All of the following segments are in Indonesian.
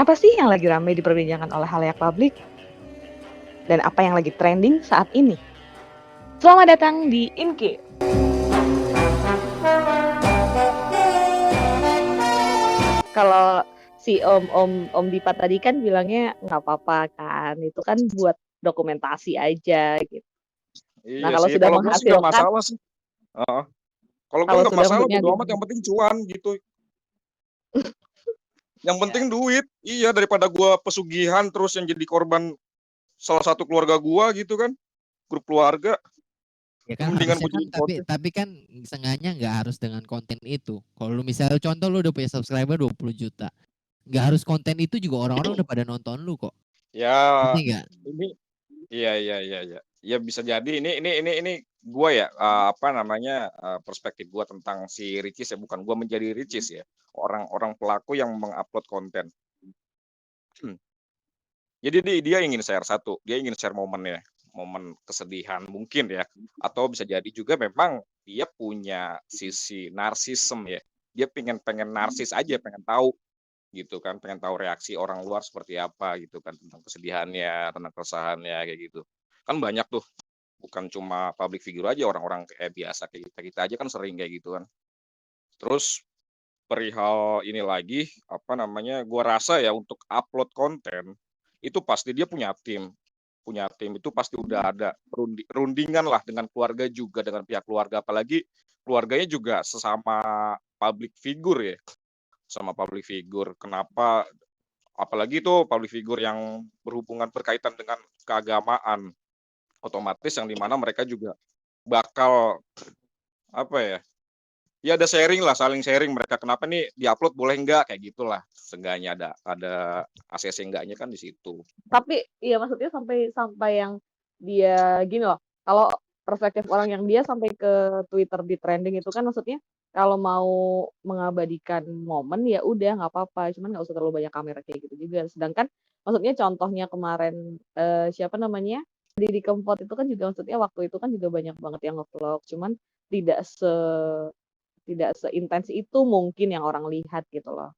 Apa sih yang lagi ramai diperbincangkan oleh khalayak publik? Dan apa yang lagi trending saat ini? Selamat datang di Inke. Kalau si Om Dipa tadi kan bilangnya nggak apa-apa kan, itu kan buat dokumentasi aja gitu. Nah Iya kalau sih, sudah kalau gue sih nggak menghasilkan, masalah sih. Heeh. Kalau gue kalau nggak sudah masalah, maksudnya bodo amat, yang penting cuan gitu. Yang penting duit. Iya, daripada gue pesugihan terus yang jadi korban salah satu keluarga gue gitu kan, grup keluarga. Ya kan Mendingan harusnya gue kan, jadi konten. tapi kan sengaja nggak harus dengan konten itu. Kalau lu misalnya contoh lu udah punya subscriber 20 juta, nggak harus konten itu juga orang-orang udah pada nonton lu kok. Ya, Ngerti nggak? ini iya. Ya bisa jadi ini gue ya, apa namanya, perspektif gue tentang si Ricis ya, bukan gue menjadi Ricis ya. Orang-orang pelaku yang mengupload konten. Jadi dia ingin share satu, dia ingin share momennya, momen kesedihan mungkin ya, atau bisa jadi juga memang dia punya sisi narsisme ya. Dia pengen narsis aja, pengen tahu gitu kan, pengen tahu reaksi orang luar seperti apa gitu kan, tentang kesedihannya, tentang keresahannya kayak gitu. Kan banyak tuh, bukan cuma public figure aja, orang-orang kayak biasa kayak kita aja kan sering kayak gitu kan. Terus perihal ini lagi, apa namanya, gua rasa ya untuk upload konten, itu pasti dia punya tim. Punya tim itu pasti udah ada rundingan lah dengan keluarga juga, dengan pihak keluarga. Apalagi keluarganya juga sesama public figure ya, sama public figure. Kenapa? Apalagi itu public figure yang berhubungan berkaitan dengan keagamaan, otomatis yang dimana mereka juga bakal apa ya? Ya ada sharing lah, saling sharing mereka, kenapa nih diupload boleh enggak, kayak gitulah. Seenggaknya ada ACC enggaknya kan di situ. tapi iya maksudnya sampai yang dia gini loh, kalau perspektif orang yang dia sampai ke Twitter di trending itu kan maksudnya kalau mau mengabadikan momen ya udah nggak apa-apa, cuman nggak usah terlalu banyak kamera kayak gitu juga. Sedangkan maksudnya contohnya kemarin, siapa namanya, Didi Kempot itu kan juga maksudnya waktu itu kan juga banyak banget yang nge-vlog, cuman tidak tidak seintens itu mungkin yang orang lihat gitu loh.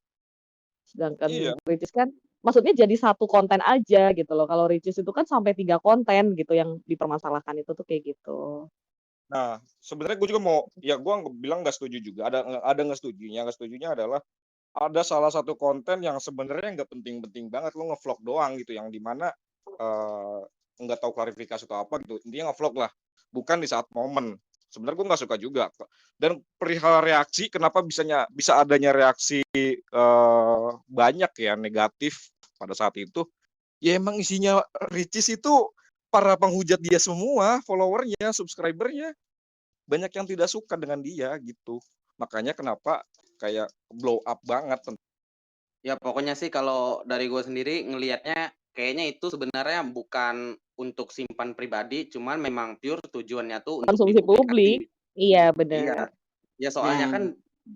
Sedangkan Iya. Ricis kan maksudnya jadi satu konten aja gitu loh. Kalau Ricis itu kan sampai 3 konten gitu yang dipermasalahkan itu tuh kayak gitu. Nah, sebenarnya gue juga mau, ya gue bilang nggak setuju juga. Ada nggak setujunya. Nggak setujunya adalah ada salah satu konten yang sebenarnya nggak penting-penting banget, lo ngevlog doang gitu, yang dimana nggak tahu klarifikasi atau apa gitu. Intinya ngevlog lah, bukan di saat momen. Sebenarnya gue nggak suka juga. Dan perihal reaksi, kenapa bisa adanya reaksi banyak ya negatif pada saat itu? Ya emang isinya Ricis itu para penghujat dia semua, followernya, subscribernya, banyak yang tidak suka dengan dia gitu. Makanya kenapa kayak blow up banget. Ya pokoknya sih kalau dari gue sendiri ngelihatnya kayaknya itu sebenarnya bukan untuk simpan pribadi, cuman memang pure tujuannya tuh untuk Konsumsi publik. dipublikasi. Iya, Iya. benar. Ya soalnya kan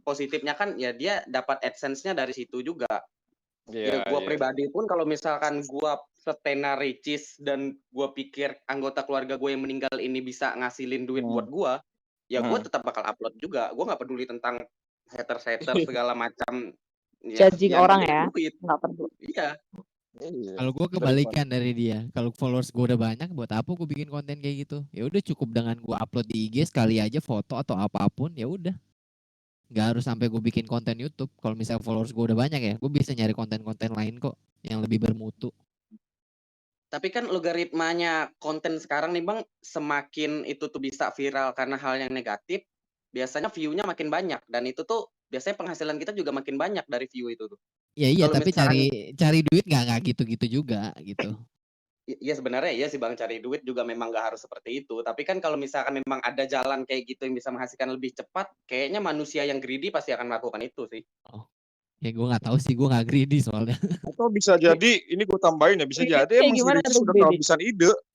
positifnya kan ya dia dapat AdSense-nya dari situ juga. Ya gue pribadi pun kalau misalkan gue setenar Ricis dan gue pikir anggota keluarga gue yang meninggal ini bisa ngasilin duit buat gue, ya gue tetap bakal upload juga. Gue nggak peduli tentang hater segala macam. Ya, Judging yang orang penting ya, duit. nggak perlu. Iya. Kalau gue kebalikan dari dia, kalau followers gue udah banyak, buat apa gue bikin konten kayak gitu? Ya udah cukup dengan gue upload di IG sekali aja foto atau apapun, ya udah. Nggak harus sampai gue bikin konten YouTube. Kalau misalnya followers gue udah banyak ya, gue bisa nyari konten-konten lain kok yang lebih bermutu. Tapi kan logaritmanya konten sekarang nih Bang, semakin itu tuh bisa viral karena hal yang negatif, biasanya view-nya makin banyak dan itu tuh biasanya penghasilan kita juga makin banyak dari view itu tuh. Ya iya, Kalau tapi misalkan cari duit nggak gitu-gitu juga gitu. Iya sebenarnya iya sih Bang, cari duit juga memang nggak harus seperti itu. Tapi kan kalau misalkan memang ada jalan kayak gitu yang bisa menghasilkan lebih cepat, kayaknya manusia yang greedy pasti akan melakukan itu sih. Oh, ya gue nggak tahu sih, gue nggak greedy soalnya. Atau bisa jadi, ini gue tambahin ya, bisa Greedy jadi kayak emang si gimana Ricis tuh udah greedy? kehabisan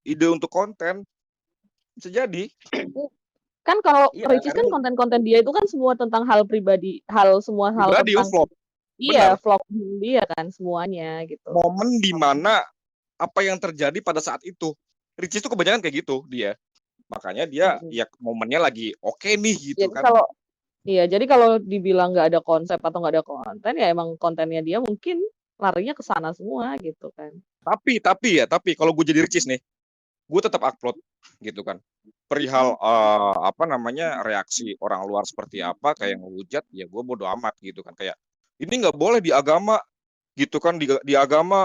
ide untuk konten. Bisa jadi. Kan kalau Iya, Ricis kan karena konten-konten dia itu kan semua tentang hal pribadi, semua hal Pribadi tentang vlog. iya, Benar. vlog dia kan semuanya gitu. Momen di mana apa yang terjadi pada saat itu. Ricis tuh kebanyakan kayak gitu dia. Makanya dia ya momennya lagi oke nih gitu Jadi kan. jadi kalau dibilang nggak ada konsep atau nggak ada konten ya emang kontennya dia mungkin larinya ke sana semua gitu kan. Tapi kalau gue jadi Ricis nih, gue tetap upload gitu kan. Perihal reaksi orang luar seperti apa, kayak ngehujat, ya gue bodo amat gitu kan. Kayak ini nggak boleh di agama gitu kan, di agama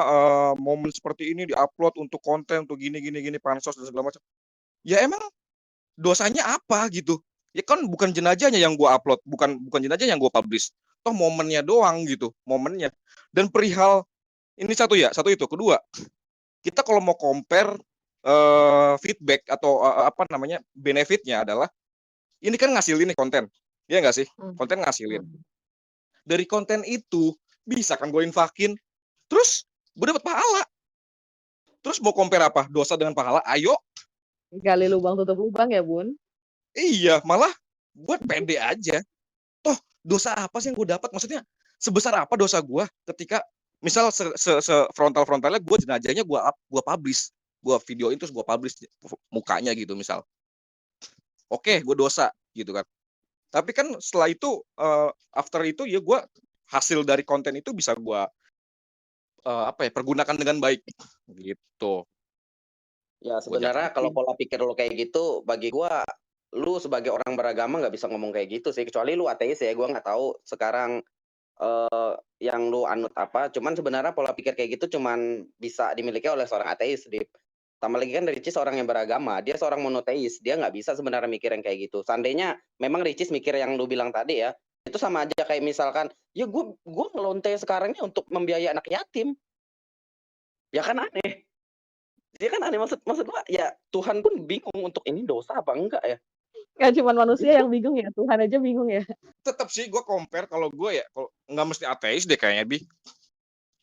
momen seperti ini diupload untuk konten, untuk gini pansos dan segala macam. Ya emang dosanya apa gitu? Ya kan bukan jenazahnya yang gue upload, bukan jenazah yang gue publish. Toh momennya doang gitu, momennya. Dan perihal ini satu itu. Kedua, kita kalau mau compare feedback atau benefitnya adalah ini kan ngasilin nih konten, ya nggak sih? Konten ngasilin. Dari konten itu bisa kan gue infakin, terus gue dapat pahala. Terus mau compare apa? Dosa dengan pahala? Ayo. Gali lubang tutup lubang ya Bun. Iya, malah buat pede aja. Toh dosa apa sih yang gue dapat? Maksudnya sebesar apa dosa gue ketika misal frontalnya gue jenazahnya gue publish, gue videoin terus gue publish mukanya gitu misal. Oke, gue dosa gitu kan. Tapi kan setelah itu after itu ya gue hasil dari konten itu bisa gue pergunakan dengan baik gitu. Ya sebenarnya kalau pola pikir lo kayak gitu, bagi gua lu sebagai orang beragama nggak bisa ngomong kayak gitu sih, kecuali lu ateis ya. Gua nggak tahu sekarang yang lu anut apa. Cuman sebenarnya pola pikir kayak gitu cuman bisa dimiliki oleh seorang ateis. Tambah lagi kan Ricis orang yang beragama, dia seorang monoteis, dia nggak bisa sebenarnya mikir yang kayak gitu. Seandainya memang Ricis mikir yang lu bilang tadi ya, itu sama aja kayak misalkan, ya gua ngelonte sekarang ini untuk membiayai anak yatim. Ya kan aneh. Dia kan aneh, maksud gua ya Tuhan pun bingung untuk ini dosa apa enggak ya. Gak cuma manusia yang bingung ya, Tuhan aja bingung ya. Tetap sih gue compare kalau gue ya, kalau nggak mesti ateis deh kayaknya Bi.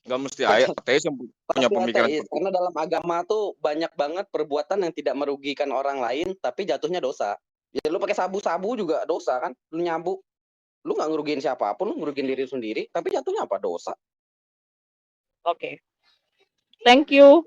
Nggak mesti ateis yang punya pemikiran ateis, karena dalam agama tuh banyak banget perbuatan yang tidak merugikan orang lain tapi jatuhnya dosa. Ya lu pakai sabu-sabu juga dosa kan, lu nyabu. Lu nggak ngerugiin siapapun, lu ngerugiin diri sendiri, tapi jatuhnya apa? Dosa. Oke. Thank you.